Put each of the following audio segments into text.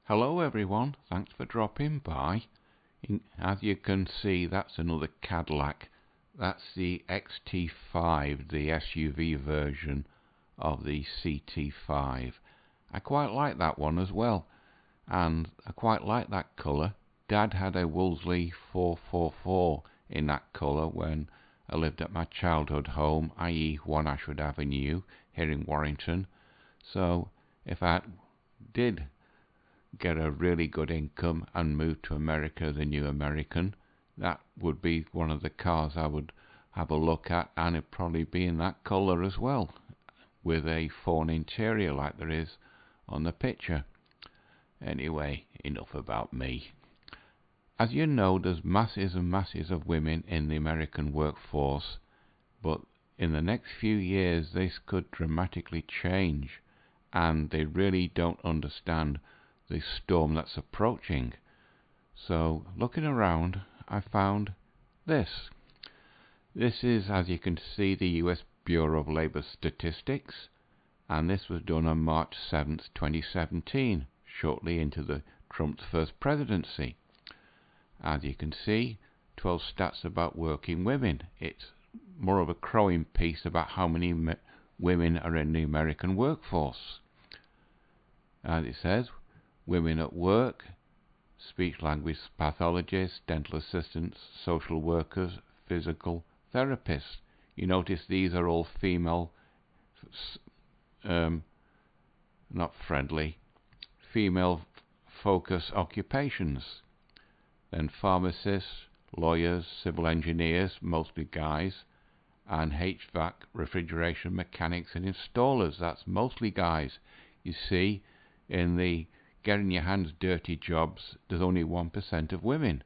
Hello everyone, thanks for dropping by. As you can see, that's another Cadillac. That's the XT5, the SUV version of the CT5. I quite like that one as well, and I quite like that colour. Dad had a Wolseley 444 in that colour when I lived at my childhood home, i.e. 1 Ashford Avenue here in Warrington. So if I did get a really good income and move to America, the new American, that would be one of the cars I would have a look at, and it'd probably be in that colour as well, with a fawn interior like there is on the picture. Anyway, enough about me. As you know, there's masses and masses of women in the American workforce, but in the next few years this could dramatically change, and they really don't understand the storm that's approaching. So looking around, I found this. This is, as you can see, the US Bureau of Labor Statistics, and this was done on March 7th, 2017, shortly into Trump's first presidency. As you can see, 12 stats about working women. It's more of a crowing piece about how many women are in the American workforce. As it says, women at work, speech-language pathologists, dental assistants, social workers, physical therapists. You notice these are all female, not friendly, female focus occupations. Then pharmacists, lawyers, civil engineers, mostly guys, and HVAC, refrigeration mechanics and installers, that's mostly guys. You see, in the getting your hands dirty jobs, there's only 1% of women.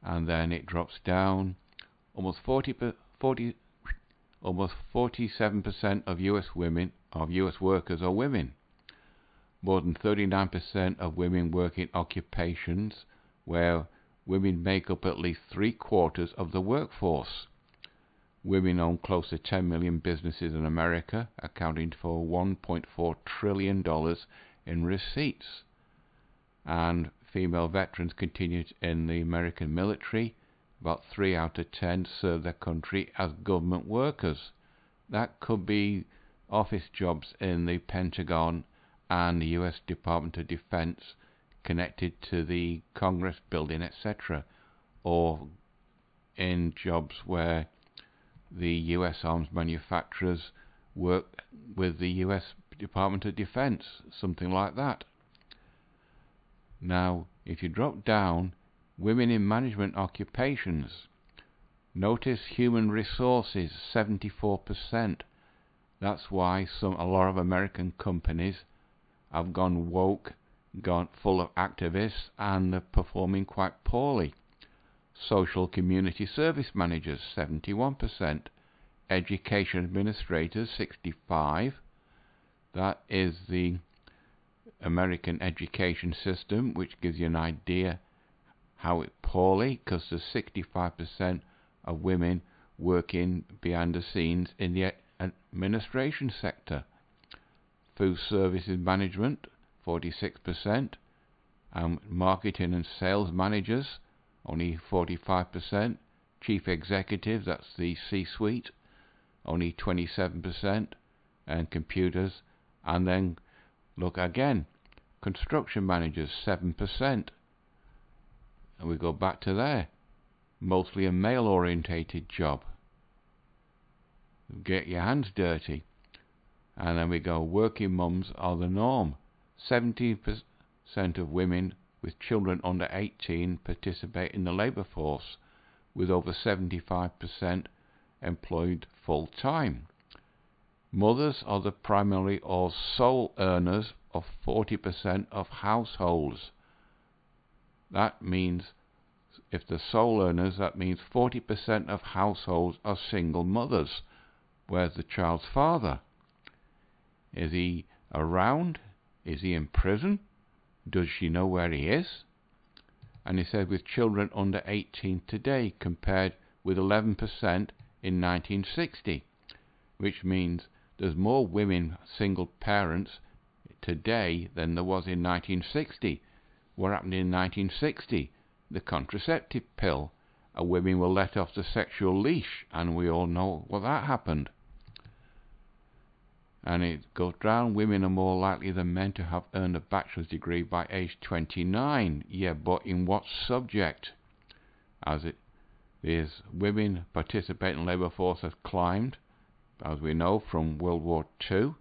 And then it drops down. Almost 47% of US workers are women. More than 39% of women work in occupations where women make up at least 3/4 of the workforce. Women own close to 10 million businesses in America, accounting for $1.4 trillion in receipts. And female veterans continue in the American military. About 3 out of 10 serve their country as government workers. That could be office jobs in the Pentagon and the US Department of Defense connected to the Congress building, etc., or in jobs where the US arms manufacturers work with the US Department of Defense, something like that. Now, if you drop down, women in management occupations, notice human resources, 74%. That's why a lot of American companies have gone woke, gone full of activists, and they're performing quite poorly. Social community service managers, 71%. Education administrators, 65%. That is the American education system, which gives you an idea how it's poorly, because there's 65% of women working behind the scenes in the administration sector. Food services management, 46%. Marketing and sales managers, only 45%. Chief executives, that's the C-suite, only 27%. And computers. And then look again, construction managers, 7%. And we go back to there, mostly a male orientated job. Get your hands dirty. And then we go, working mums are the norm. 17% of women with children under 18 participate in the labour force, with over 75% employed full time. Mothers are the primary or sole earners of 40% of households. That means, if the sole earners, that means 40% of households are single mothers. Where's the child's father? Is he around? Is he in prison? Does she know where he is? And he said with children under 18 today compared with 11% in 1960, which means there's more women single parents today than there was in 1960. What happened in 1960? The contraceptive pill. Women were let off the sexual leash, and we all know what that happened. And it goes down, women are more likely than men to have earned a bachelor's degree by age 29. Yeah, but in what subject? As it is, women participating in the labour force has climbed, as we know, from World War II.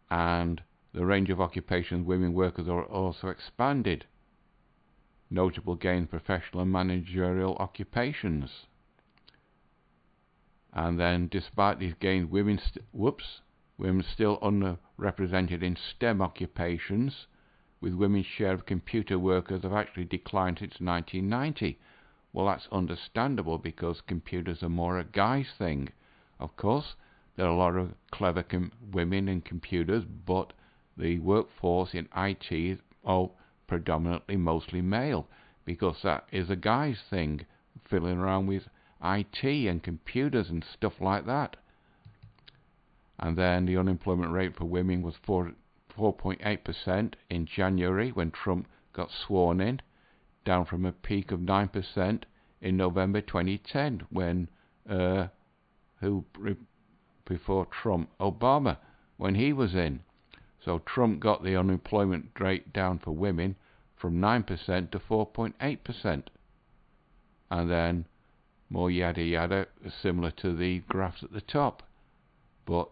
And the range of occupations women workers are also expanded. Notable gains in professional and managerial occupations. And then, despite these gains, women still underrepresented in STEM occupations, with women's share of computer workers have actually declined since 1990. Well, that's understandable because computers are more a guy's thing. Of course, there are a lot of clever women in computers, but the workforce in IT is predominantly mostly male, because that is a guy's thing, fiddling around with IT and computers and stuff like that. And then the unemployment rate for women was 4.8% in January when Trump got sworn in, down from a peak of 9% in November 2010 when before Trump, Obama, when he was in. So Trump got the unemployment rate down for women from 9% to 4.8%. And then more yada yada, similar to the graphs at the top. But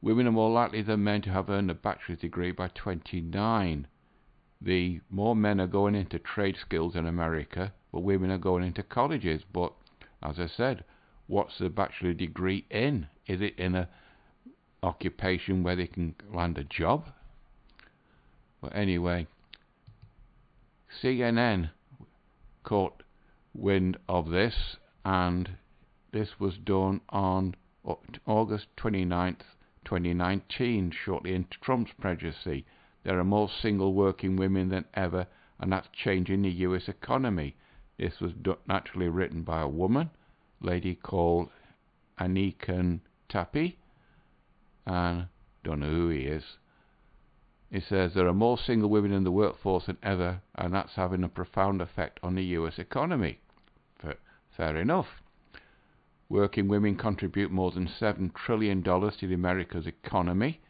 women are more likely than men to have earned a bachelor's degree by 29. The more men are going into trade skills in America, but women are going into colleges. But as I said, what's the bachelor's degree in? Is it in a occupation where they can land a job? But anyway, CNN caught wind of this, and this was done on August 29th, 2019, shortly into Trump's presidency. There are more single working women than ever, and that's changing the US economy. This was naturally written by a woman, lady called Anikan Tapi, and don't know who he is. It says there are more single women in the workforce than ever, and that's having a profound effect on the US economy. Fair enough. Working women contribute more than $7 trillion to the America's economy,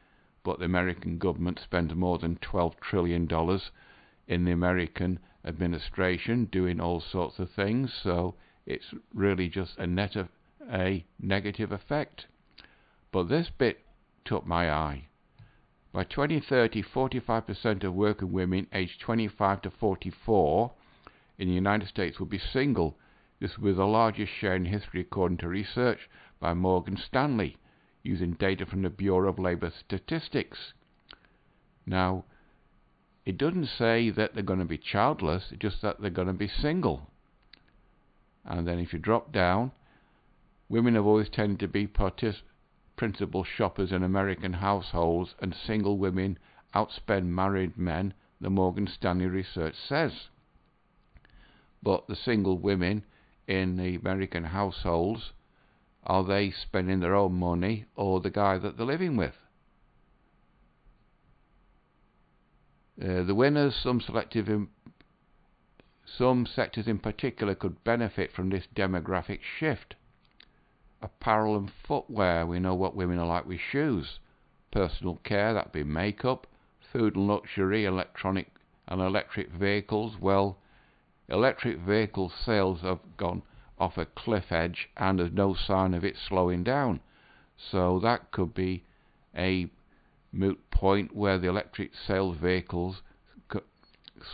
but the American government spends more than $12 trillion in the American administration doing all sorts of things, so it's really just a negative effect. But this bit took my eye. By 2030, 45% of working women aged 25 to 44 in the United States will be single. This will be the largest share in history according to research by Morgan Stanley, using data from the Bureau of Labor Statistics. Now, it doesn't say that they're going to be childless, it's just that they're going to be single. And then if you drop down, women have always tended to be principal shoppers in American households, and single women outspend married men, the Morgan Stanley research says. But the single women in the American households, are they spending their own money or the guy that they're living with? The winners, some sectors in particular could benefit from this demographic shift. Apparel and footwear, we know what women are like with shoes. Personal care, that'd be makeup. Food and luxury, electronic and electric vehicles. Well, electric vehicle sales have gone off a cliff edge, and there's no sign of it slowing down. So that could be a moot point where the electric sales vehicles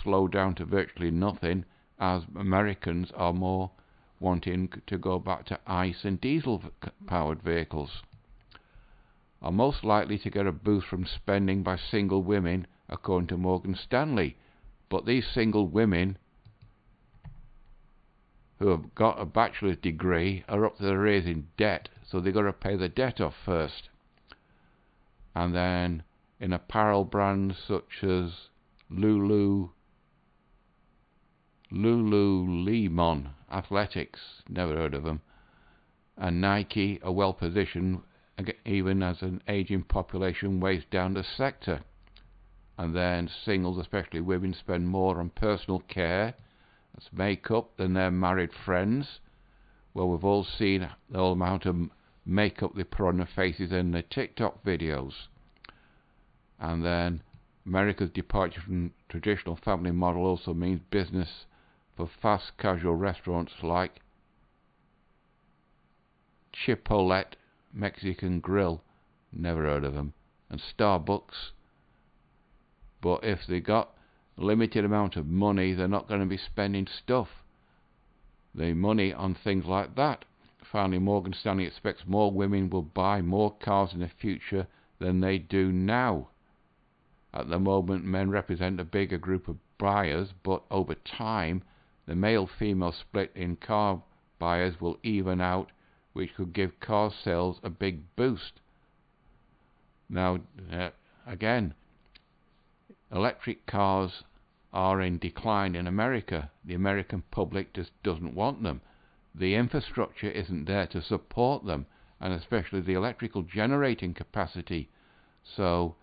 slow down to virtually nothing, as Americans are more wanting to go back to ICE and diesel powered vehicles. Are most likely to get a boost from spending by single women, according to Morgan Stanley. But these single women who have got a bachelor's degree are up to their ears in debt, so they've got to pay the debt off first. And then in apparel brands such as Lululemon Athletics, never heard of them, and Nike are well positioned even as an aging population weighs down the sector. And then singles, especially women, spend more on personal care, that's makeup, than their married friends. Well, we've all seen the amount of makeup they put on their faces in their TikTok videos. And then America's departure from traditional family model also means business for fast casual restaurants like Chipotle Mexican Grill, never heard of them, and Starbucks. But if they got a limited amount of money, they're not going to be spending the money on things like that. Finally, Morgan Stanley expects more women will buy more cars in the future than they do now. At the moment, men represent a bigger group of buyers, but over time, the male-female split in car buyers will even out, which could give car sales a big boost. Now, again, electric cars are in decline in America. The American public just doesn't want them. The infrastructure isn't there to support them, and especially the electrical generating capacity. So,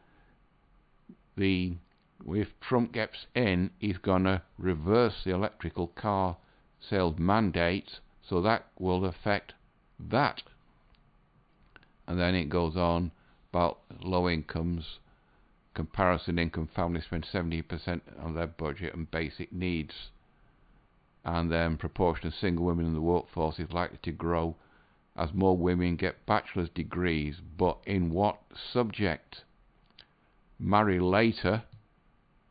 if Trump gets in, he's going to reverse the electrical car sales mandates, so that will affect that. And then it goes on about low incomes. Comparison income families spend 70% of their budget on basic needs. And then proportion of single women in the workforce is likely to grow as more women get bachelor's degrees. But in what subject? Marry later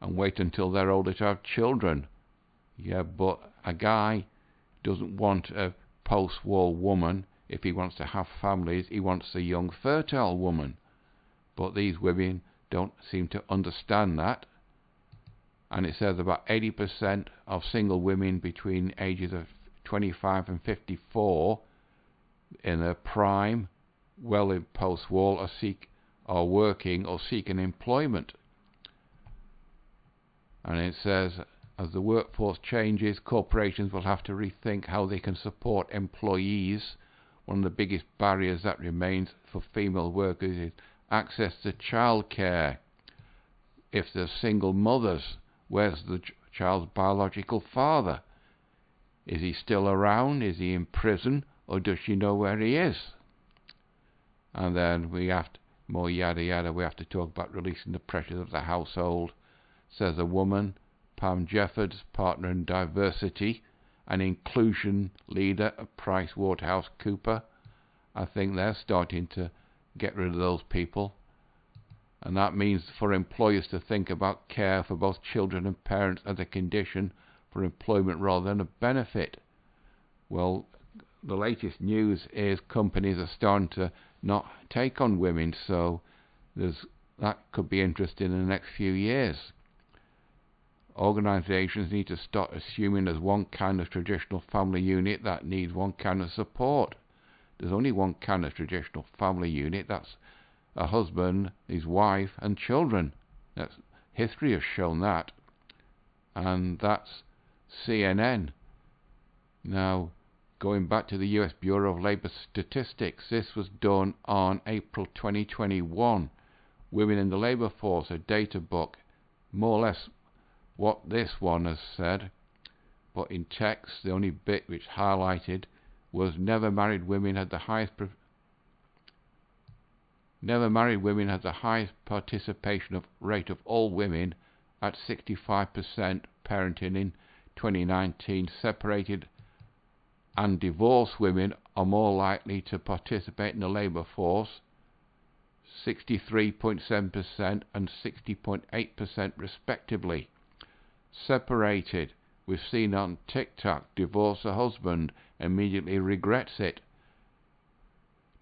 and wait until they're older to have children. Yeah, but a guy doesn't want a post-war woman. If he wants to have families, he wants a young, fertile woman. But these women don't seem to understand that. And it says about 80% of single women between ages of 25 and 54 in their prime, well in post-war, are working or seeking employment. And it says, as the workforce changes, corporations will have to rethink how they can support employees. One of the biggest barriers that remains for female workers is access to childcare. If they're single mothers, where's the child's biological father? Is he still around? Is he in prison? Or does she know where he is? And then we have to, more yada yada, we have to talk about releasing the pressures of the household. Says a woman, Pam Jeffords, partner in diversity and inclusion leader at PricewaterhouseCoopers. I think they're starting to get rid of those people. And that means for employers to think about care for both children and parents as a condition for employment rather than a benefit. Well, the latest news is companies are starting to not take on women, so that could be interesting in the next few years. Organizations need to start assuming there's one kind of traditional family unit that needs one kind of support. There's only one kind of traditional family unit, that's a husband, his wife and children. History has shown that. And that's CNN. Now, going back to the US Bureau of Labor Statistics, this was done on April 2021. Women in the labor force, a data book, more or less what this one has said, but in text the only bit which highlighted was never married women had the highest participation rate of all women at 65%. Parenting in 2019. Separated and divorced women are more likely to participate in the labour force, 63.7% and 60.8% respectively. Separated, we've seen on TikTok, divorce a husband, immediately regrets it.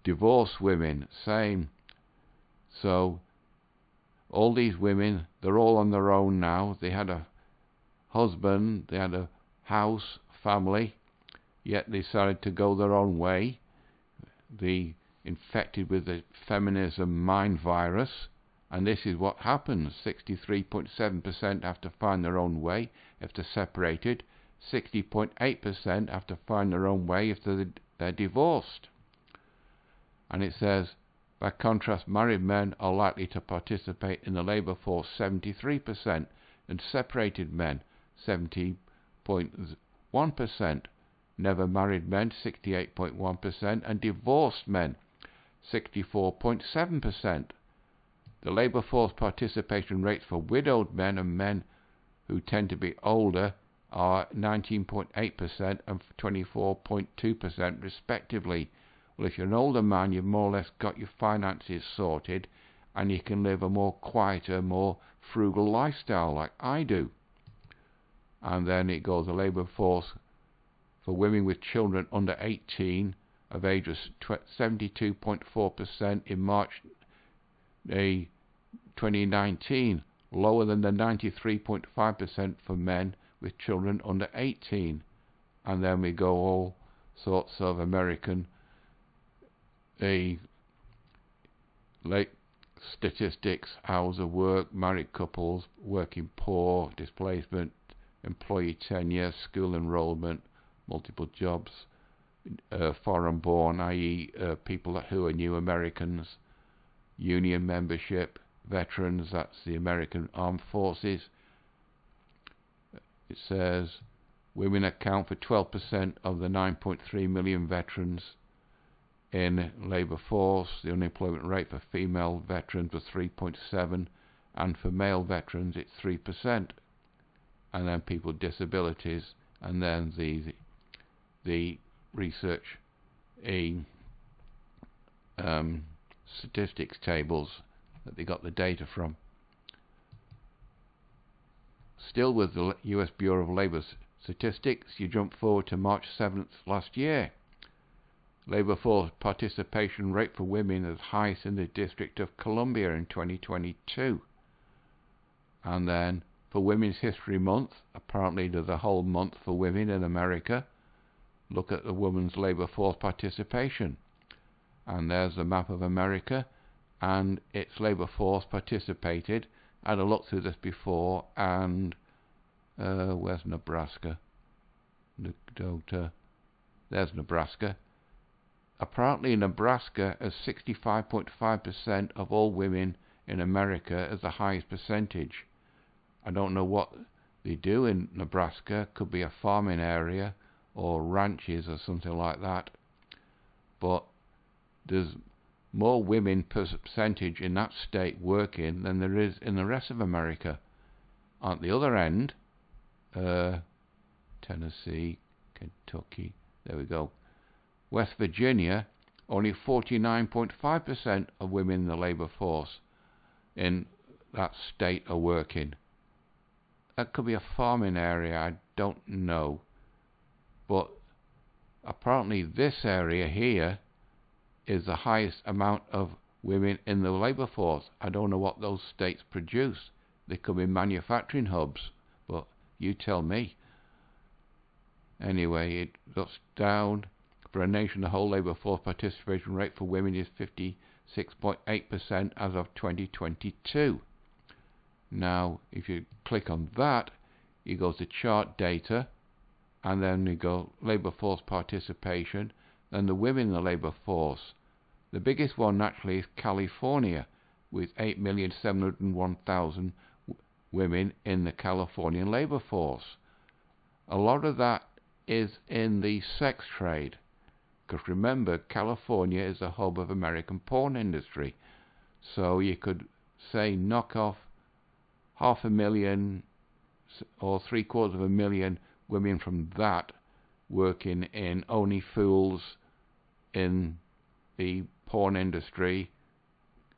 Divorced women, same. So all these women, they're all on their own now. They had a husband, they had a house, family, yet they decided to go their own way. They infected with the feminism mind virus, and this is what happens. 63.7% have to find their own way if they're separated. 60.8% have to find their own way if they're divorced. And it says By contrast, married men are likely to participate in the labour force 73%, and separated men 70.1%, never married men 68.1%, and divorced men 64.7%. The labour force participation rates for widowed men and men who tend to be older are 19.8% and 24.2% respectively. Well, if you're an older man, you've more or less got your finances sorted and you can live a more quieter, more frugal lifestyle like I do. And then it goes, the labour force for women with children under 18 of age was 72.4% in March 2019, lower than the 93.5% for men with children under 18. And then we go all sorts of American statistics, hours of work, married couples, working poor, displacement, employee tenure, school enrollment, multiple jobs, foreign born, i.e. people who are new Americans, union membership, veterans, that's the American Armed Forces. It says women account for 12% of the 9.3 million veterans in labour force. The unemployment rate for female veterans was 3.7%, and for male veterans it's 3%. And then people with disabilities, and then the research statistics tables that they got the data from. Still with the US Bureau of Labour Statistics, you jump forward to March 7th last year. Labour force participation rate for women is highest in the District of Columbia in 2022. And then for Women's History Month, apparently there's a whole month for women in America. Look at the women's labour force participation. And there's the map of America and its labour force participated. I had a look through this before, and where's Nebraska? There's Nebraska. Apparently Nebraska has 65.5% of all women in America as the highest percentage. I don't know what they do in Nebraska. Could be a farming area or ranches or something like that. But there's more women percentage in that state working than there is in the rest of America. On the other end, Tennessee, Kentucky, there we go. West Virginia, only 49.5% of women in the labour force in that state are working. That could be a farming area, I don't know. But apparently this area here is the highest amount of women in the labour force. I don't know what those states produce. They could be manufacturing hubs, but you tell me. Anyway, it looks down. For a nation, the whole labour force participation rate for women is 56.8% as of 2022. Now, if you click on that, you go to chart data, and then you go labour force participation, and the women in the labour force. The biggest one naturally is California, with 8,701,000 women in the Californian labour force. A lot of that is in the sex trade. Because remember, California is the hub of American porn industry. So you could say knock off 500,000 or 750,000 women from that working in Only Fools, in the porn industry,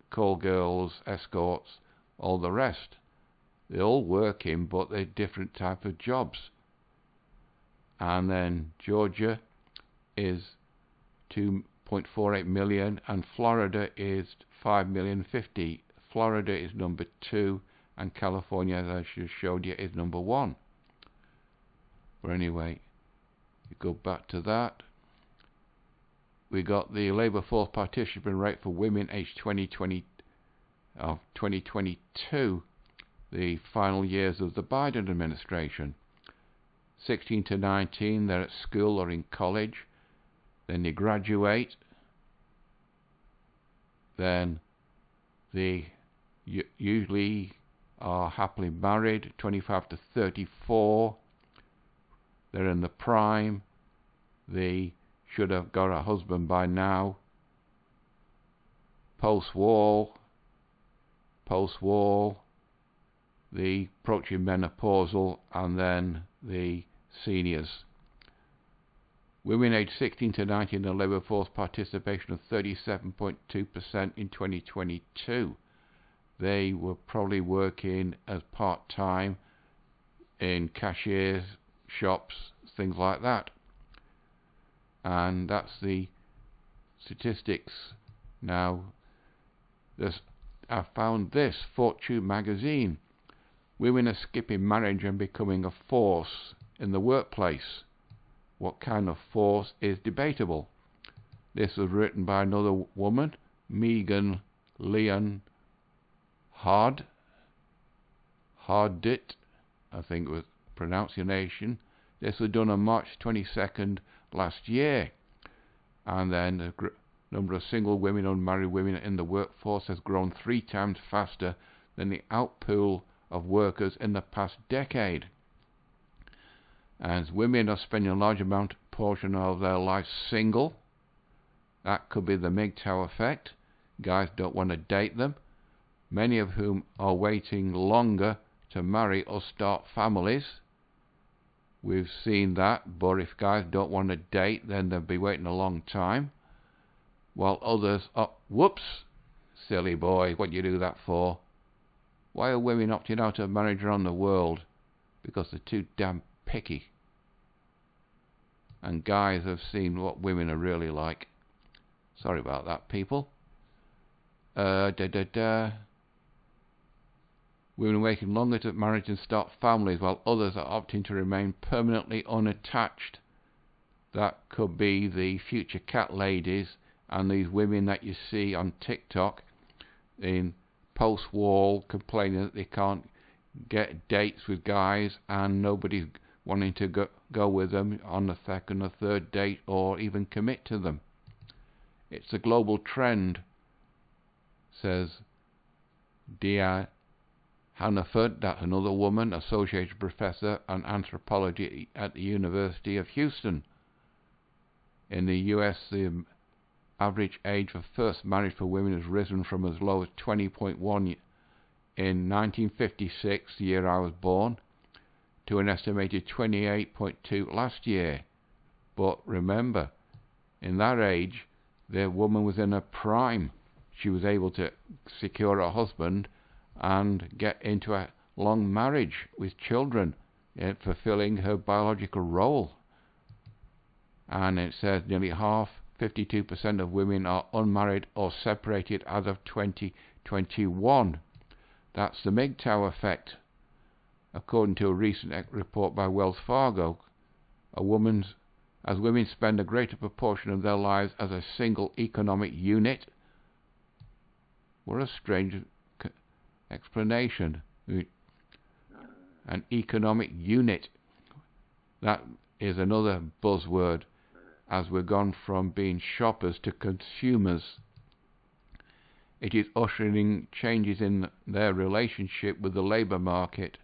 call girls, escorts, all the rest. They're all working, but they're different type of jobs. And then Georgia is 2.48 million, and Florida is 5,050,000. Florida is number 2, and California, as I just showed you, is number 1. But anyway, you go back to that. We got the labour force participation rate for women aged 2022, the final years of the Biden administration. 16 to 19, they're at school or in college. Then they graduate. then they usually are happily married. 25 to 34, they're in the prime. They should have got a husband by now. Post-war, the approaching menopausal, and then the seniors. Women aged 16 to 90 in the labour force, participation of 37.2% in 2022. They were probably working as part-time in cashiers, shops, things like that. And that's the statistics. Now, I found this, Fortune magazine. Women are skipping marriage and becoming a force in the workplace. What kind of force is debatable. This was written by another woman, Megan Leon Hardit, I think it was pronunciation. This was done on March 22nd last year. And then the number of single women, unmarried women in the workforce has grown 3 times faster than the outpool of workers in the past decade. As women are spending a large portion of their life single, that could be the MGTOW effect. Guys don't want to date them, many of whom are waiting longer to marry or start families. We've seen that, but if guys don't want to date, then they'll be waiting a long time. While others are, whoops, silly boy, what do you do that for? Why are women opting out of marriage around the world? Because they're too damn picky. And guys have seen what women are really like. Sorry about that, people. Women waiting longer to marriage and start families, while others are opting to remain permanently unattached. That could be the future cat ladies and these women that you see on TikTok in post-war complaining that they can't get dates with guys and nobody's wanting to go with them on the second or third date or even commit to them. It's a global trend, says Dia Hannaford, that's another woman, associate professor in anthropology at the University of Houston. In the US, the average age for first marriage for women has risen from as low as 20.1 in 1956, the year I was born, to an estimated 28.2 last year. But remember, in that age, the woman was in her prime. She was able to secure a husband and get into a long marriage with children, fulfilling her biological role. And it says nearly half, 52% of women are unmarried or separated as of 2021. That's the MGTOW effect. According to a recent report by Wells Fargo, as women spend a greater proportion of their lives as a single economic unit. What a strange explanation. An economic unit. That is another buzzword, as we've gone from being shoppers to consumers. It is ushering changes in their relationship with the labour market.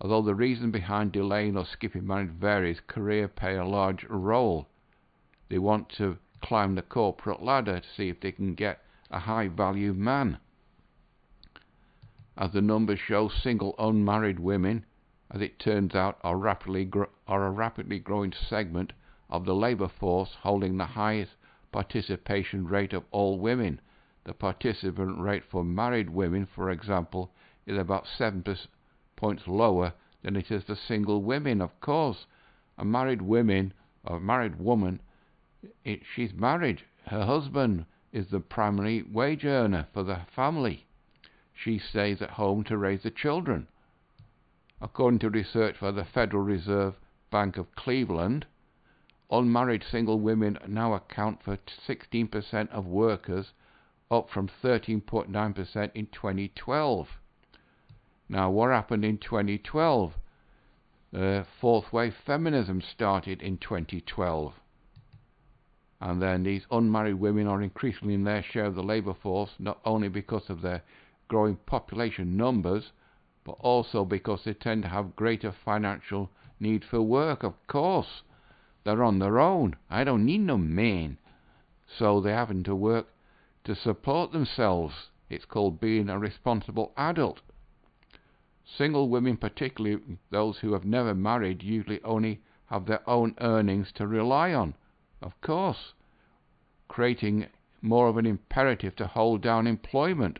Although the reason behind delaying or skipping marriage varies, career play a large role. They want to climb the corporate ladder to see if they can get a high-value man. As the numbers show, single unmarried women, as it turns out, are a rapidly growing segment of the labour force, holding the highest participation rate of all women. The participant rate for married women, for example, is about 7 points lower than it is for single women. Of course, a married woman, she's married. Her husband is the primary wage earner for the family. She stays at home to raise the children. According to research by the Federal Reserve Bank of Cleveland, unmarried single women now account for 16% of workers, up from 13.9% in 2012. Now, what happened in 2012? Fourth wave feminism started in 2012. And then these unmarried women are increasingly in their share of the labour force, not only because of their growing population numbers, but also because they tend to have greater financial need for work. Of course, they're on their own. I don't need no man. So they're having to work to support themselves. It's called being a responsible adult. Single women, particularly those who have never married, usually only have their own earnings to rely on. Of course, creating more of an imperative to hold down employment.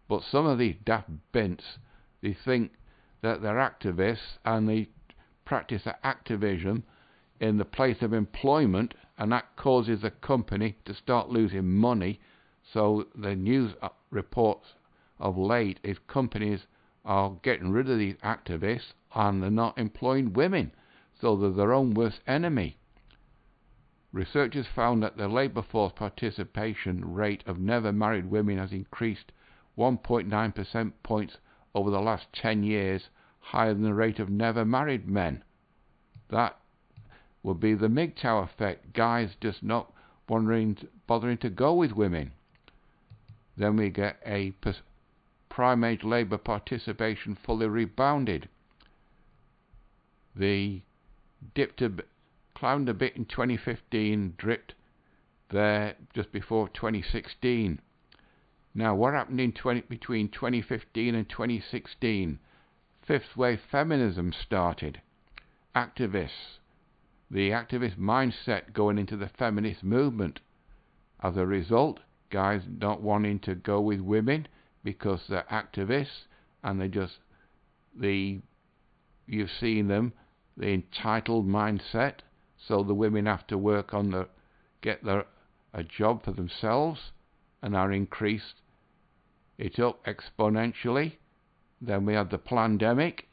But some of these daft bints, they think that they're activists and they practice their activism in the place of employment, and that causes the company to start losing money. So the news reports of late is companies are getting rid of these activists and they're not employing women. So they're their own worst enemy. Researchers found that the labour force participation rate of never married women has increased 1.9 percentage points over the last 10 years, higher than the rate of never married men. That would be the MGTOW effect, guys just not bothering to go with women. Then we get a prime age labour participation fully rebounded. The climbed a bit in 2015, dipped there just before 2016. Now, what happened in between 2015 and 2016? Fifth wave feminism started. Activists. The activist mindset going into the feminist movement. As a result, guys not wanting to go with women because they're activists and you've seen them, the entitled mindset. So the women have to work on a job for themselves and are increased it up exponentially. Then we had the pandemic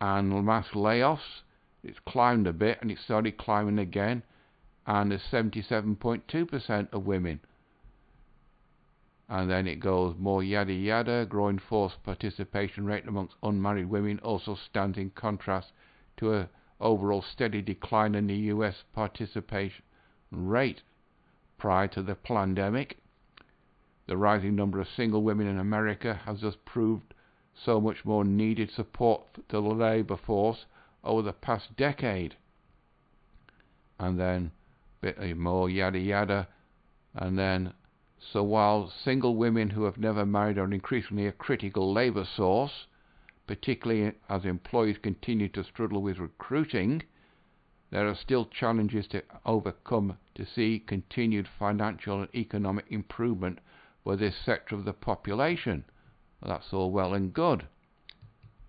and mass layoffs. It's climbed a bit and it started climbing again, and there's 77.2% of women. And then it goes more yada yada. Growing force participation rate amongst unmarried women also stands in contrast to an overall steady decline in the US participation rate prior to the pandemic. The rising number of single women in America has thus proved so much more needed support to the labour force over the past decade. And then a bit more yada yada. And then, so while single women who have never married are increasingly a critical labour source, particularly as employers continue to struggle with recruiting, there are still challenges to overcome to see continued financial and economic improvement for this sector of the population. That's all well and good.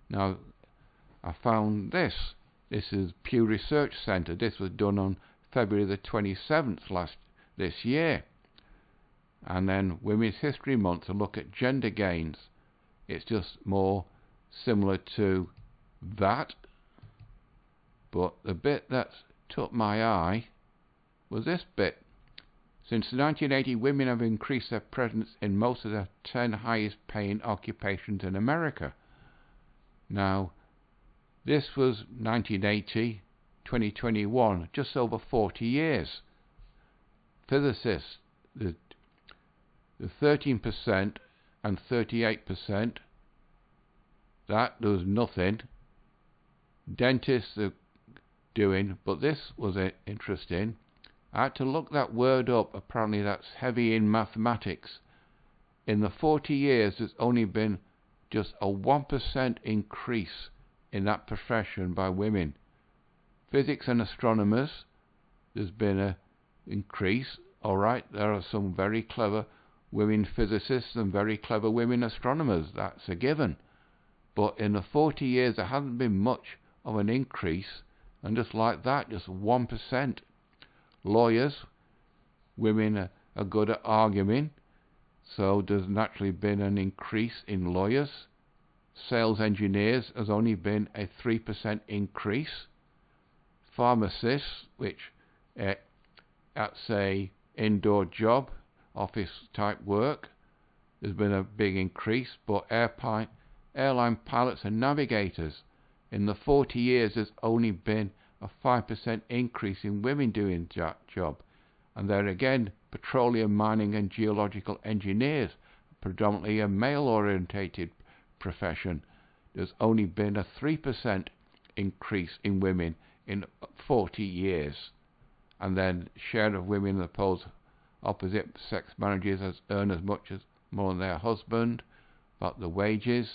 Now, I found this. This is Pew Research Center. This was done on February the 27th this year. And then Women's History Month to look at gender gains. It's just more similar to that. But the bit that took my eye was this bit. Since 1980, women have increased their presence in most of the 10 highest paying occupations in America. Now, this was 1980, 2021, just over 40 years. Physicists, the 13% and 38%, that does nothing. Dentists are doing, but this was interesting. I had to look that word up. Apparently that's heavy in mathematics. In the 40 years, there's only been just a 1% increase in that profession by women. Physics and astronomers, there's been an increase. Alright, there are some very clever women physicists and very clever women astronomers. That's a given. But in the 40 years, there hasn't been much of an increase. And just like that, just 1%. Lawyers, women are good at arguing, so there's naturally been an increase in lawyers. Sales engineers has only been a 3% increase. Pharmacists, which that's a indoor job, office type work, there's been a big increase. But airline pilots and navigators, in the 40 years there's only been a 5% increase in women doing that job. And there again, petroleum mining and geological engineers, predominantly a male-orientated profession. There's only been a 3% increase in women in 40 years. And then share of women in the opposite sex marriages earn as much as more than their husband. But the wages,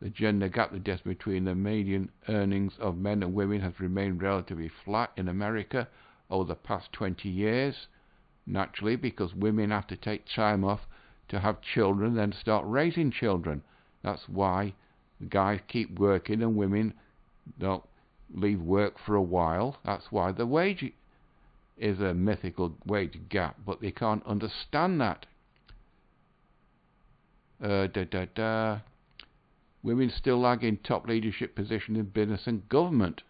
the gender gap, the difference between the median earnings of men and women has remained relatively flat in America over the past 20 years. Naturally, because women have to take time off to have children, then start raising children. That's why guys keep working and women don't leave work for a while. That's why the wage is a mythical wage gap, but they can't understand that. Women still lag in top leadership positions in business and government.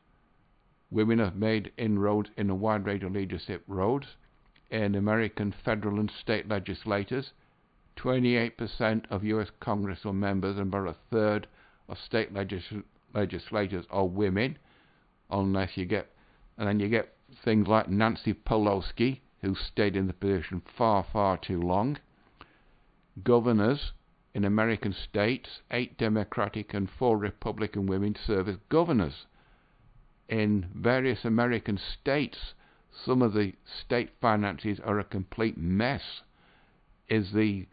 Women have made inroads in a wide range of leadership roles. In American federal and state legislators, 28% of U.S. congressional members and about a third of state legislators are women, unless you get, and then you get things like Nancy Pelosi, who stayed in the position far, far too long. Governors in American states, 8 Democratic and 4 Republican women serve as governors. In various American states, some of the state finances are a complete mess. Is the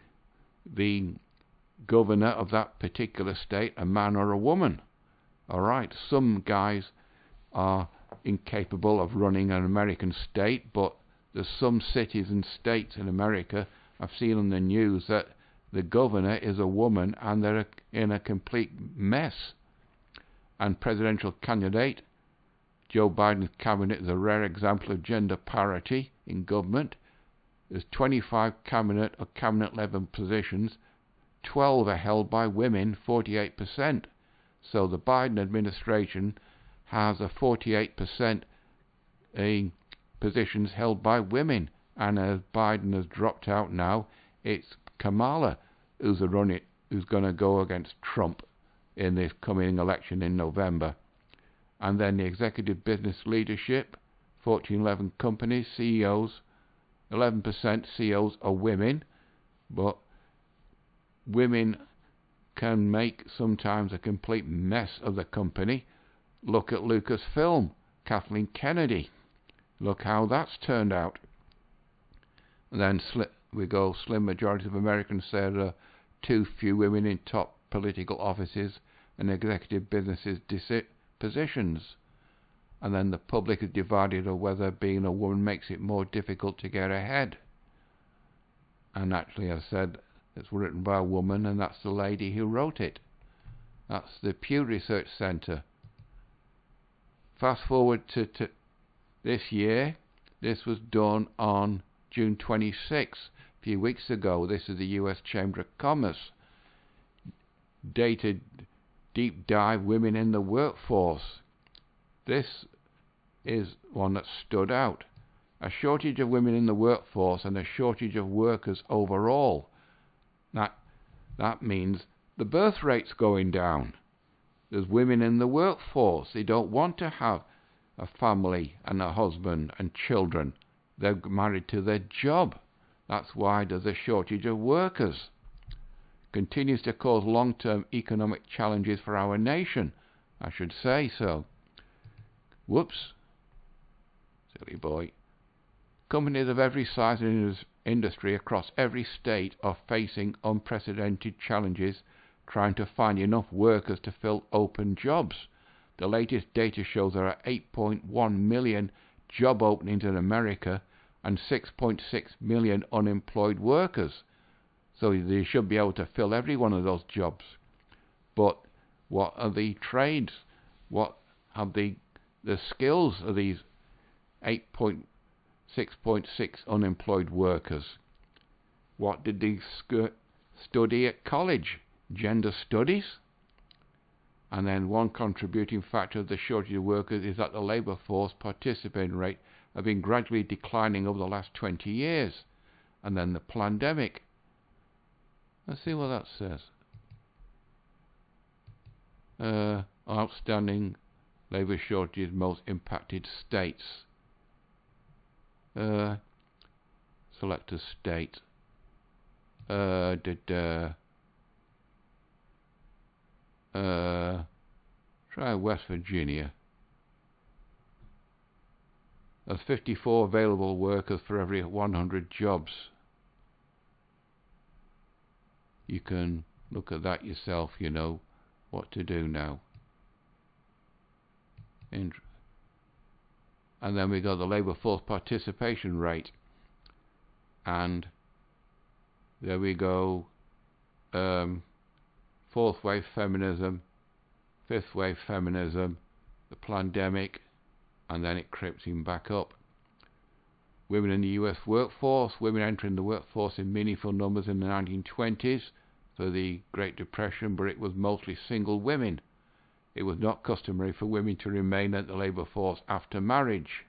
governor of that particular state a man or a woman? Alright, some guys are incapable of running an American state, but there's some cities and states in America, I've seen on the news, that the governor is a woman and they're in a complete mess. And presidential candidate Joe Biden's cabinet is a rare example of gender parity in government. There's 25 cabinet or cabinet-level positions. 12 are held by women, 48%. So the Biden administration has a 48% positions held by women. And as Biden has dropped out now, it's Kamala who's going to go against Trump in this coming election in November. And then the executive business leadership, Fortune 11 companies, CEOs, 11% CEOs are women, but women can make sometimes a complete mess of the company. Look at Lucasfilm, Kathleen Kennedy. Look how that's turned out. And then we go, slim majority of Americans say there are too few women in top political offices and executive businesses positions. And then the public is divided on whether being a woman makes it more difficult to get ahead. And actually, I said, it's written by a woman, and that's the lady who wrote it. That's the Pew Research Center. Fast forward to this year. This was done on June 26, a few weeks ago. This is the U.S. Chamber of Commerce. Data deep dive, women in the workforce. This is one that stood out. A shortage of women in the workforce and a shortage of workers overall. That means the birth rate's going down. There's women in the workforce. They don't want to have a family and a husband and children. They're married to their job. That's why there's a shortage of workers. Continues to cause long-term economic challenges for our nation. I should say so. Whoops. Silly boy. Companies of every size and industry across every state are facing unprecedented challenges trying to find enough workers to fill open jobs. The latest data shows there are 8.1 million job openings in America and 6.6 million unemployed workers. So they should be able to fill every one of those jobs. But what are the trades? What are the skills of these 6.6 unemployed workers? What did they study at college? Gender studies? And then one contributing factor of the shortage of workers is that the labour force participation rate have been gradually declining over the last 20 years. And then the pandemic. Let's see what that says. Outstanding labour shortages most impacted states. select a state. Try West Virginia. There's 54 available workers for every 100 jobs. You can look at that yourself, you know what to do now. And then we got the labour force participation rate. And there we go. Fourth wave feminism, fifth wave feminism, the pandemic, and then it creeps in back up. Women in the US workforce, women entering the workforce in meaningful numbers in the 1920s for the Great Depression, but it was mostly single women. It was not customary for women to remain at the labour force after marriage.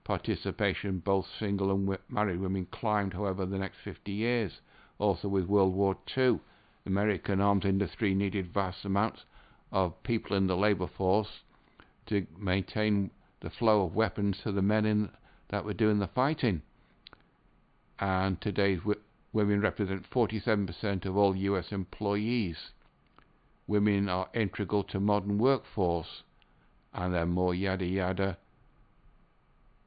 Participation, both single and married women, climbed, however, the next 50 years. Also with World War II, the American arms industry needed vast amounts of people in the labour force to maintain the flow of weapons to the men that were doing the fighting. And today's women represent 47% of all US employees. Women are integral to modern workforce, and then more yada yada.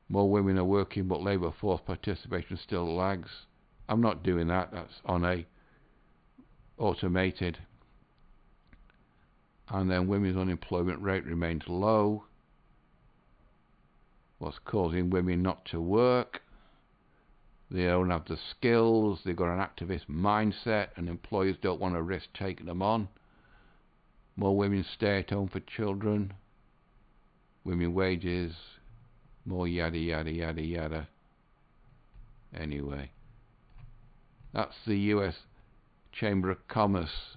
More women are working, but labour force participation still lags. I'm not doing that. That's on a automated. And then women's unemployment rate remains low. What's causing women not to work? They don't have the skills. They've got an activist mindset, and employers don't want to risk taking them on. More women stay at home for children. Women wages. More yada yada yada yada. Anyway, that's the US Chamber of Commerce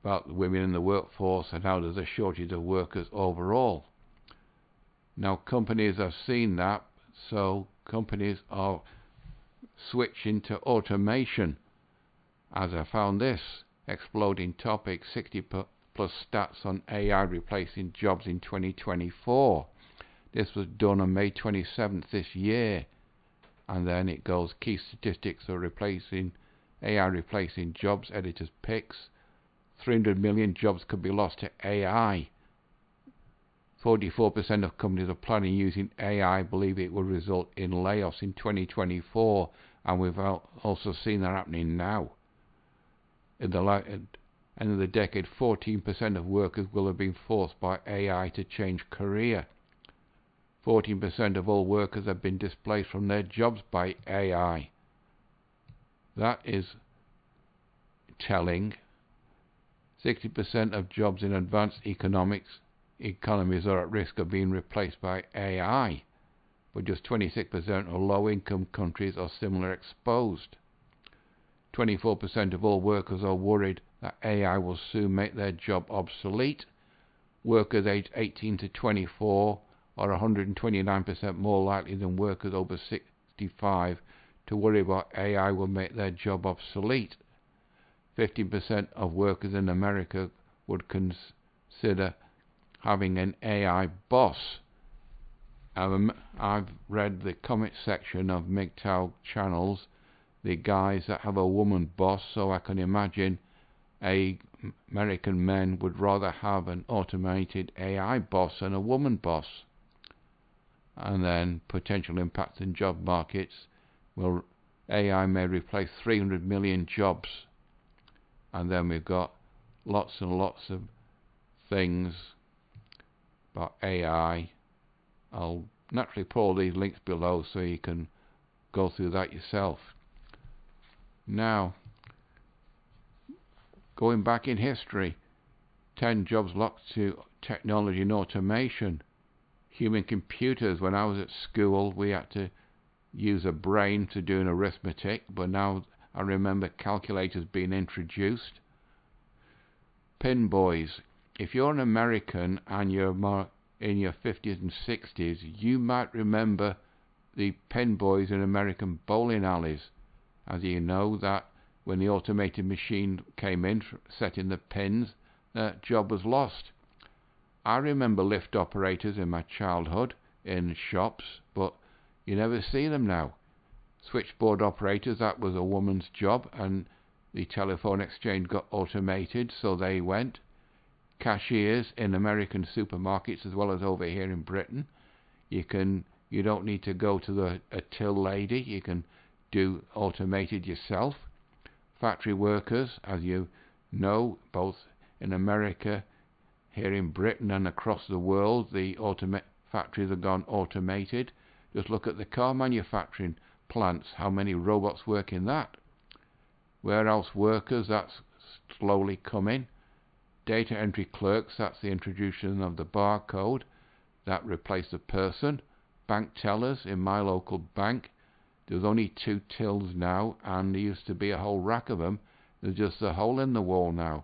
about the women in the workforce and how there's a shortage of workers overall. Now companies have seen that, so companies are switching to automation. As I found this exploding topic, 60 plus stats on AI replacing jobs in 2024. This was done on May 27th this year. And then it goes, key statistics are replacing AI replacing jobs, editors picks. 300 million jobs could be lost to AI. 44% of companies are planning using AI, believe it will result in layoffs in 2024, and we've also seen that happening now. In the end of the decade, 14% of workers will have been forced by AI to change career. 14% of all workers have been displaced from their jobs by AI. That is telling. 60% of jobs in advanced economies are at risk of being replaced by AI, but just 26% of low-income countries are similarly exposed. 24% of all workers are worried that AI will soon make their job obsolete. Workers aged 18 to 24 are 129% more likely than workers over 65 to worry about AI will make their job obsolete. 50% of workers in America would consider having an AI boss. I've read the comment section of MGTOW channels, the guys that have a woman boss, so I can imagine American men would rather have an automated AI boss than a woman boss. And then potential impacts in job markets. Well, AI may replace 300 million jobs. And then we've got lots and lots of things about AI. I'll naturally put all these links below so you can go through that yourself. Now, going back in history, 10 jobs lost to technology and automation. Human computers. When I was at school, we had to use a brain to do an arithmetic, but now I remember calculators being introduced. Pin boys. If you're an American and you're in your 50s and 60s, you might remember the pin boys in American bowling alleys. As you know, that when the automated machine came in, setting the pins, that job was lost. I remember lift operators in my childhood in shops, but you never see them now. Switchboard operators, that was a woman's job, and the telephone exchange got automated, so they went. Cashiers in American supermarkets as well as over here in Britain, you don't need to go to a till lady, you can do automated yourself. Factory workers, as you know, both in America, here in Britain and across the world, the factories have gone automated. Just look at the car manufacturing plants, how many robots work in that. Warehouse workers, that's slowly coming. Data entry clerks, that's the introduction of the barcode, that replaced the person. Bank tellers in my local bank, there's only 2 tills now, and there used to be a whole rack of them. There's just a hole in the wall now.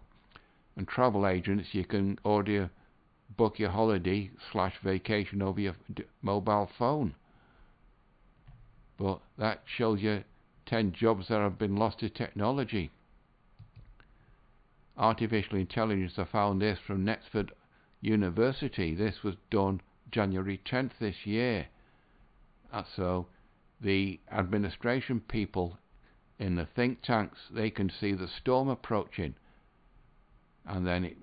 And travel agents, you can book your holiday / vacation over your mobile phone. But that shows you 10 jobs that have been lost to technology. Artificial intelligence, I found this from Knutsford University. This was done January 10th this year. So the administration people in the think tanks, they can see the storm approaching. And then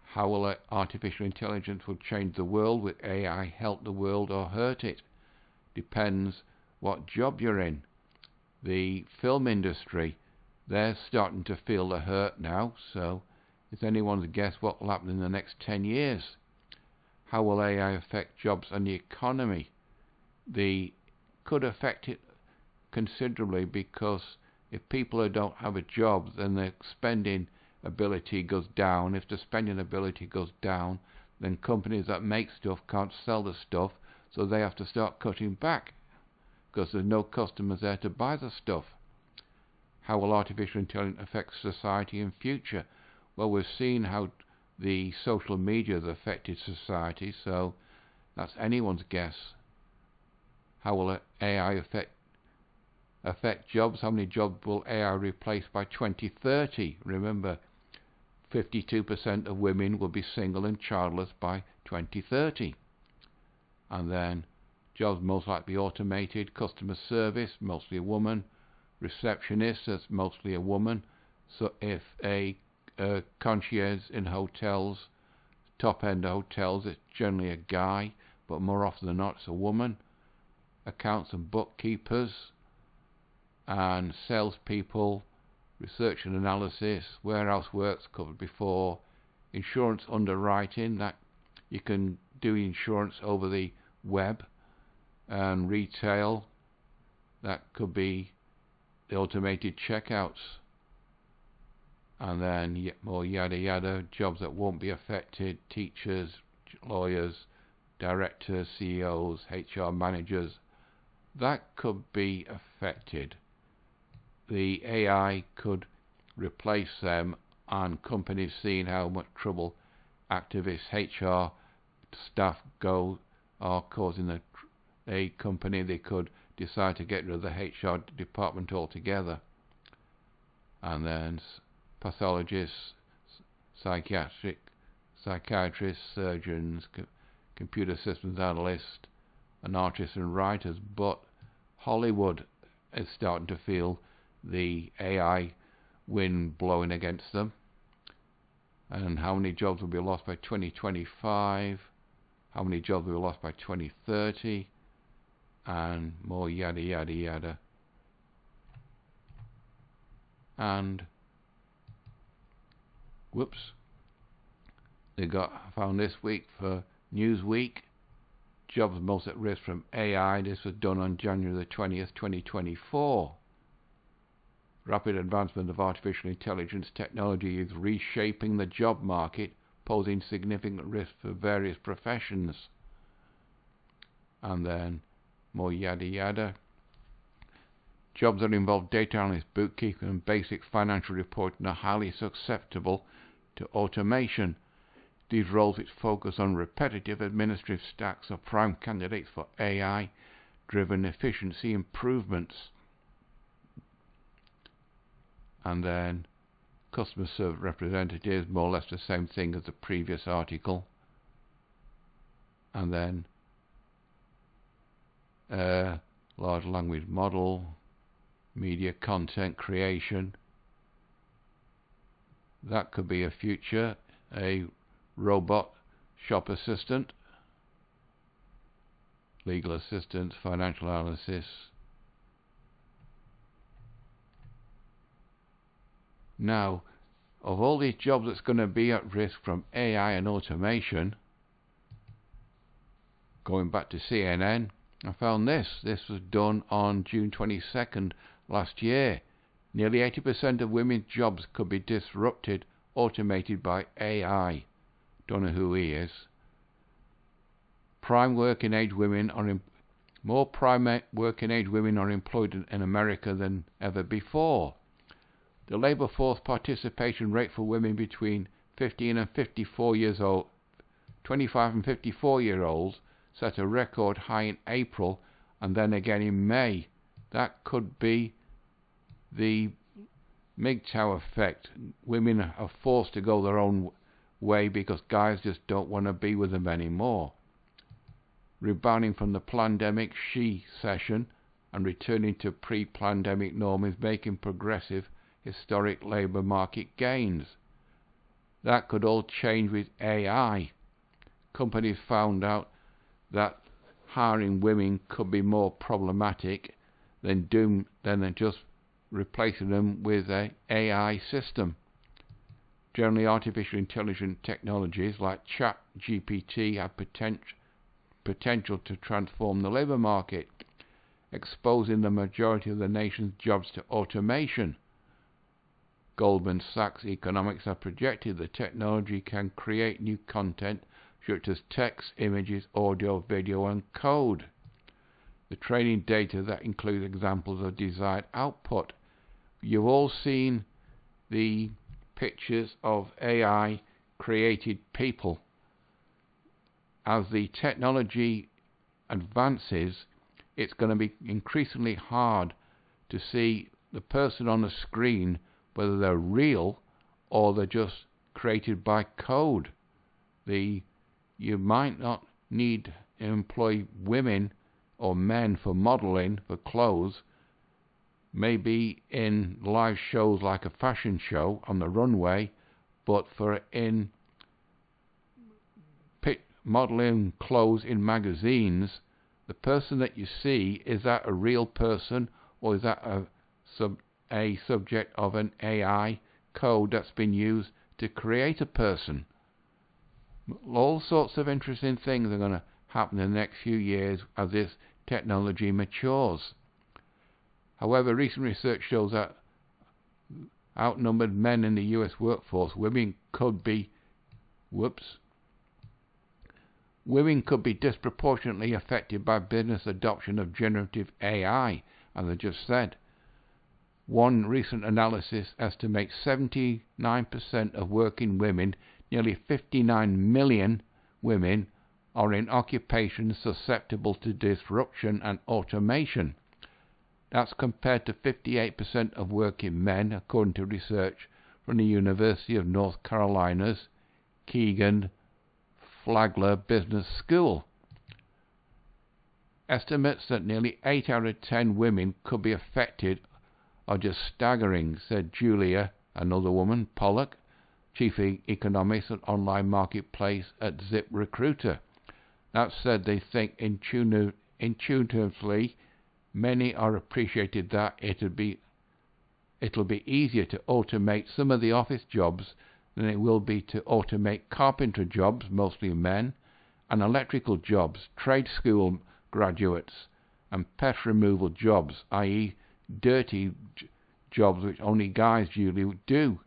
how will artificial intelligence will change the world? Will AI help the world or hurt it? Depends what job you're in. The film industry, they're starting to feel the hurt now, so it's anyone's guess what will happen in the next 10 years. How will AI affect jobs and the economy? They could affect it considerably, because if people don't have a job, then their spending ability goes down. If the spending ability goes down, then companies that make stuff can't sell the stuff, so they have to start cutting back, because there's no customers there to buy the stuff. How will artificial intelligence affect society in future? Well, we've seen how the social media has affected society, so that's anyone's guess. How will AI affect jobs? How many jobs will AI replace by 2030? Remember, 52% of women will be single and childless by 2030. And then jobs most likely automated. Customer service, mostly a woman. Receptionist, that's mostly a woman. So if a concierge in hotels, top-end hotels, it's generally a guy, but more often than not it's a woman. Accounts and bookkeepers, and salespeople, research and analysis, warehouse works covered before, insurance underwriting, that you can do insurance over the web, and retail, that could be the automated checkouts. And then more yada yada, jobs that won't be affected, teachers, lawyers, directors, CEOs, HR managers, that could be affected. The AI could replace them, and companies seeing how much trouble activists, HR staff are causing a company, they could decide to get rid of the HR department altogether. And then pathologists, psychiatrists, surgeons, computer systems analysts, and artists and writers. But Hollywood is starting to feel the AI wind blowing against them. And how many jobs will be lost by 2025? How many jobs will be lost by 2030? And more yada yada yada. And whoops, found this week for Newsweek, jobs most at risk from AI. This was done on January the 20th, 2024. Rapid advancement of artificial intelligence technology is reshaping the job market, posing significant risk for various professions. And then more yada yada. Jobs that involve data analysts, bookkeeping, and basic financial reporting are highly susceptible to automation. These roles, which focus on repetitive administrative tasks, are prime candidates for AI-driven efficiency improvements. And then customer service representatives, more or less the same thing as the previous article. And then large language model, media content creation. That could be a future, a robot shop assistant, legal assistant, financial analysis. Now, of all these jobs that's going to be at risk from AI and automation, going back to CNN, I found this. This was done on June 22nd last year. Nearly 80% of women's jobs could be disrupted, automated by AI. Don't know who he is. More prime working age women are employed in America than ever before. The labour force participation rate for women between 15 and 54 years old, 25 and 54-year-olds, set a record high in April and then again in May. That could be the MGTOW effect. Women are forced to go their own way because guys just don't want to be with them anymore. Rebounding from the pandemic she-cession and returning to pre-pandemic norms, making progressive historic labour market gains. That could all change with AI. Companies found out that hiring women could be more problematic than just replacing them with an AI system. Generally, artificial intelligence technologies like ChatGPT have potential to transform the labour market, exposing the majority of the nation's jobs to automation. Goldman Sachs Economics have projected that technology can create new content such as text, images, audio, video and code. The training data that includes examples of desired output. You've all seen the pictures of AI created people. As the technology advances, it's going to be increasingly hard to see the person on the screen, whether they're real or they're just created by code. You might not need to employ women or men for modeling for clothes. Maybe in live shows like a fashion show on the runway, but for in modeling clothes in magazines, the person that you see, is that a real person or is that a subject of an AI code that's been used to create a person? All sorts of interesting things are going to happen in the next few years as this technology matures. However, recent research shows that outnumbered men in the US workforce, women could be disproportionately affected by business adoption of generative AI, as I just said. One recent analysis estimates 79% of working women, nearly 59 million women, are in occupations susceptible to disruption and automation. That's compared to 58% of working men, according to research from the University of North Carolina's Kegan-Flagler Business School. Estimates that nearly 8 out of 10 women could be affected are just staggering, said Julia, another woman, Pollock, chief economist at online marketplace at ZipRecruiter. That said, they think intuitively many are appreciated that it'll be easier to automate some of the office jobs than it will be to automate carpenter jobs, mostly men, and electrical jobs, trade school graduates, and pest removal jobs, i.e. dirty jobs which only guys usually do.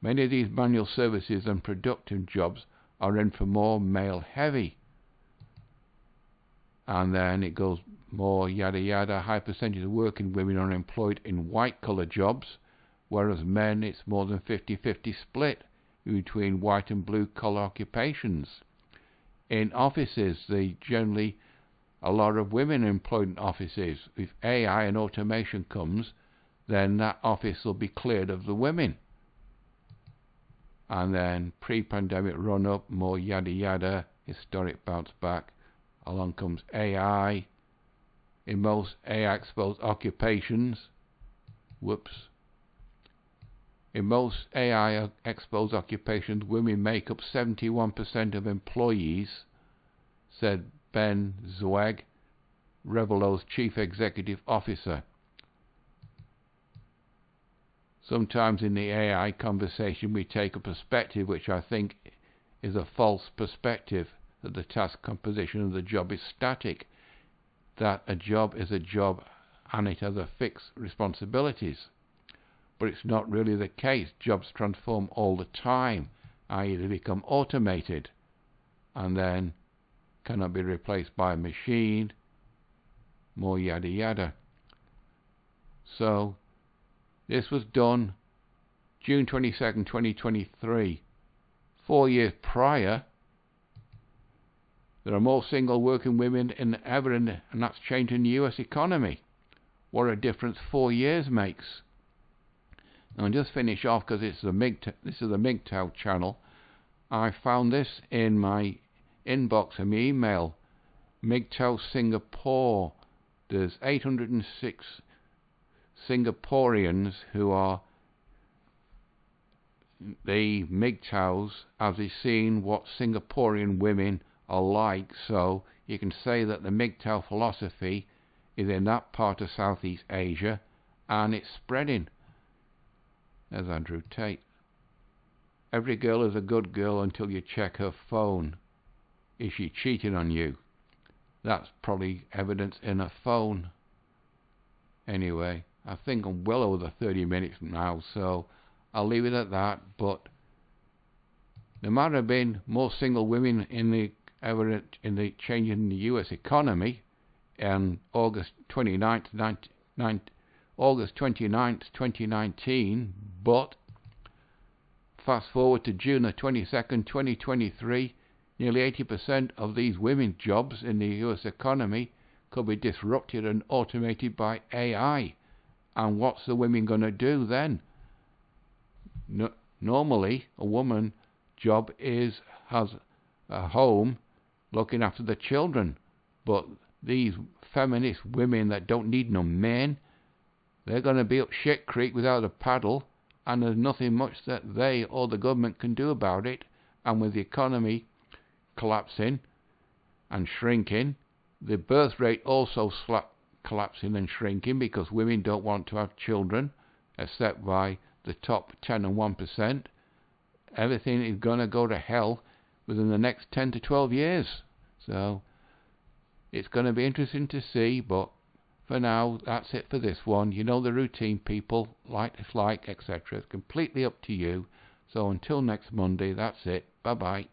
Many of these manual services and productive jobs are in for more male heavy. And then it goes more yada yada. High percentage of working women are employed in white collar jobs, whereas men it's more than 50-50 split between white and blue collar occupations. In offices, they generally a lot of women employed in offices. If AI and automation comes, then that office will be cleared of the women. And then pre-pandemic run up, more yada yada, historic bounce back. Along comes AI, in most AI exposed occupations. In most AI exposed occupations, women make up 71% of employees, said Ben Zweig, Revelo's chief executive officer. Sometimes in the AI conversation we take a perspective which I think is a false perspective, that the task composition of the job is static, that a job is a job and it has a fixed responsibilities. But it's not really the case. Jobs transform all the time, i.e. they become automated and then cannot be replaced by a machine, more yada yada. So this was done June 22nd, 2023. 4 years prior, there are more single working women than ever, and that's changing the US economy. What a difference 4 years makes. And I'll just finish off because this is the MGTOW channel. I found this in my inbox and my email. MGTOW Singapore. There's 806 Singaporeans who are the MGTOWs, as is seen what Singaporean women are like. So you can say that the MGTOW philosophy is in that part of Southeast Asia and it's spreading. There's Andrew Tate. Every girl is a good girl until you check her phone. Is she cheating on you? That's probably evidence in her phone. Anyway, I think I'm well over the 30 minutes now, so I'll leave it at that. But there might have been more single women in the change in the US economy on August 29th, 2019, but fast forward to June the 22nd, 2023, nearly 80% of these women's jobs in the US economy could be disrupted and automated by AI. And what's the women going to do then? Normally, a woman's job has a home looking after the children, but these feminist women that don't need no men, they're going to be up shit creek without a paddle, and there's nothing much that they or the government can do about it. And with the economy collapsing and shrinking, the birth rate also collapsing and shrinking because women don't want to have children except by the top 10 and 1%. Everything is going to go to hell within the next 10 to 12 years. So it's going to be interesting to see, but for now, that's it for this one. You know the routine, people. Like, dislike, etc. It's completely up to you. So until next Monday, that's it. Bye-bye.